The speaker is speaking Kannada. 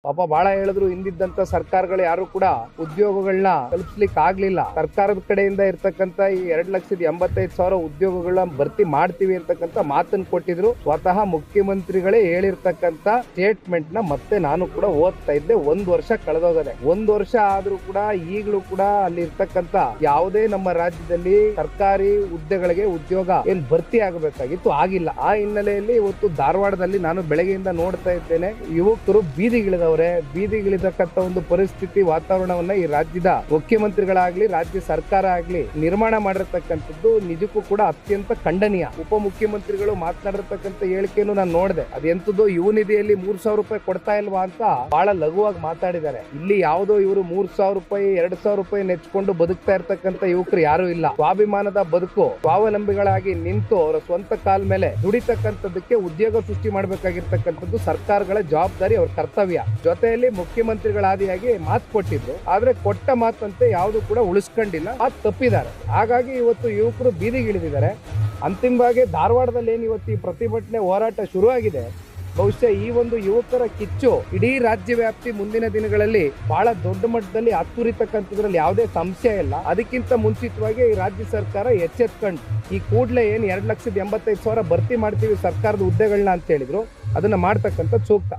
ಪಾಪ ಬಹಳ ಹೇಳಿದ್ರು, ಹಿಂದಿದ್ದಂತ ಸರ್ಕಾರಗಳು ಯಾರು ಕೂಡ ಉದ್ಯೋಗಗಳನ್ನ ಕಲ್ಪಿಸ್ಲಿಕ್ಕೆ ಆಗ್ಲಿಲ್ಲ. ಸರ್ಕಾರದ ಕಡೆಯಿಂದ ಇರ್ತಕ್ಕಂತ ಈ 2,85,000 ಉದ್ಯೋಗಗಳನ್ನ ಭರ್ತಿ ಮಾಡ್ತೀವಿ ಅಂತಕ್ಕಂತ ಮಾತನ್ನು ಕೊಟ್ಟಿದ್ರು. ಸ್ವತಃ ಮುಖ್ಯಮಂತ್ರಿಗಳೇ ಹೇಳಿರ್ತಕ್ಕಂತ ಸ್ಟೇಟ್ಮೆಂಟ್ ನ ಮತ್ತೆ ನಾನು ಕೂಡ ಓದ್ತಾ ಇದ್ದೆ. 1 ವರ್ಷ ಕಳೆದೋಗದೆ. 1 ವರ್ಷ ಆದ್ರೂ ಕೂಡ ಈಗಲೂ ಕೂಡ ಅಲ್ಲಿ ಇರ್ತಕ್ಕಂತ ಯಾವುದೇ ನಮ್ಮ ರಾಜ್ಯದಲ್ಲಿ ಸರ್ಕಾರಿ ಹುದ್ದೆಗಳಿಗೆ ಉದ್ಯೋಗ ಏನ್ ಭರ್ತಿ ಆಗಬೇಕಾಗಿತ್ತು, ಆಗಿಲ್ಲ. ಆ ಹಿನ್ನೆಲೆಯಲ್ಲಿ ಇವತ್ತು ಧಾರವಾಡದಲ್ಲಿ ನಾನು ಬೆಳಗ್ಗೆಯಿಂದ ನೋಡ್ತಾ ಇದ್ದೇನೆ, ಯುವಕರು ಬೀದಿಗಿಳಿದವರೆ. ಬೀದಿಗಿಳಿದಕ್ಕಂತ ಒಂದು ಪರಿಸ್ಥಿತಿ, ವಾತಾವರಣವನ್ನ ಈ ರಾಜ್ಯದ ಮುಖ್ಯಮಂತ್ರಿಗಳಾಗ್ಲಿ ರಾಜ್ಯ ಸರ್ಕಾರ ಆಗ್ಲಿ ನಿರ್ಮಾಣ ಮಾಡಿರ್ತಕ್ಕಂಥದ್ದು ನಿಜಕ್ಕೂ ಕೂಡ ಅತ್ಯಂತ ಖಂಡನೀಯ. ಉಪಮುಖ್ಯಮಂತ್ರಿಗಳು ಮಾತನಾಡಿರ್ತಕ್ಕಂಥ ಹೇಳಿಕೆಯನ್ನು ನಾನು ನೋಡಿದೆ. ಅದೆಂತದ್ದು ಯುವನಿಧಿಯಲ್ಲಿ 3,000 ರೂಪಾಯಿ ಕೊಡ್ತಾ ಇಲ್ವಾ ಅಂತ ಬಹಳ ಲಘುವಾಗಿ ಮಾತಾಡಿದ್ದಾರೆ. ಇಲ್ಲಿ ಯಾವುದೋ ಇವರು 3,000 ರೂಪಾಯಿ 2,000 ರೂಪಾಯಿ ನೆಚ್ಕೊಂಡು ಬದುಕ್ತಾ ಇರ್ತಕ್ಕಂಥ ಯುವಕರು ಯಾರು ಇಲ್ಲ. ಸ್ವಾಭಿಮಾನದ ಬದುಕು, ಸ್ವಾವಲಂಬಿಗಳಾಗಿ ನಿಂತು ಅವರ ಸ್ವಂತ ಕಾಲ ಮೇಲೆ ದುಡಿತಕ್ಕಂಥದ್ದಕ್ಕೆ ಉದ್ಯೋಗ ಸೃಷ್ಟಿ ಮಾಡಬೇಕಾಗಿರ್ತಕ್ಕಂಥದ್ದು ಸರ್ಕಾರಗಳ ಜವಾಬ್ದಾರಿ, ಅವ್ರ ಕರ್ತವ್ಯ. ಜೊತೆಯಲ್ಲಿ ಮುಖ್ಯಮಂತ್ರಿಗಳಾದಿಯಾಗಿ ಮಾತು ಕೊಟ್ಟಿದ್ರು, ಆದ್ರೆ ಕೊಟ್ಟ ಮಾತಂತೆ ಯಾವುದು ಕೂಡ ಉಳಿಸ್ಕೊಂಡಿಲ್ಲ, ಮಾತು ತಪ್ಪಿದ್ದಾರೆ. ಹಾಗಾಗಿ ಇವತ್ತು ಯುವಕರು ಬೀದಿಗಿಳಿದಿದ್ದಾರೆ. ಅಂತಿಮವಾಗಿ ಧಾರವಾಡದಲ್ಲಿ ಏನು ಇವತ್ತು ಈ ಪ್ರತಿಭಟನೆ ಹೋರಾಟ ಶುರುವಾಗಿದೆ, ಬಹುಶಃ ಈ ಒಂದು ಯುವಕರ ಕಿಚ್ಚು ಇಡೀ ರಾಜ್ಯ ವ್ಯಾಪ್ತಿ ಮುಂದಿನ ದಿನಗಳಲ್ಲಿ ಬಹಳ ದೊಡ್ಡ ಮಟ್ಟದಲ್ಲಿ ಹತ್ತುರಿತಕ್ಕಂಥದ್ರಲ್ಲಿ ಯಾವುದೇ ಸಂಶಯ ಇಲ್ಲ. ಅದಕ್ಕಿಂತ ಮುಂಚಿತವಾಗಿ ಈ ರಾಜ್ಯ ಸರ್ಕಾರ ಎಚ್ಚೆತ್ಕೊಂಡು ಈ ಕೂಡಲೇ ಏನು 2,85,000 ಭರ್ತಿ ಮಾಡ್ತೀವಿ ಸರ್ಕಾರದ ಹುದ್ದೆಗಳನ್ನ ಅಂತ ಹೇಳಿದ್ರು, ಅದನ್ನ ಮಾಡ್ತಕ್ಕಂಥ ಸೂಕ್ತ.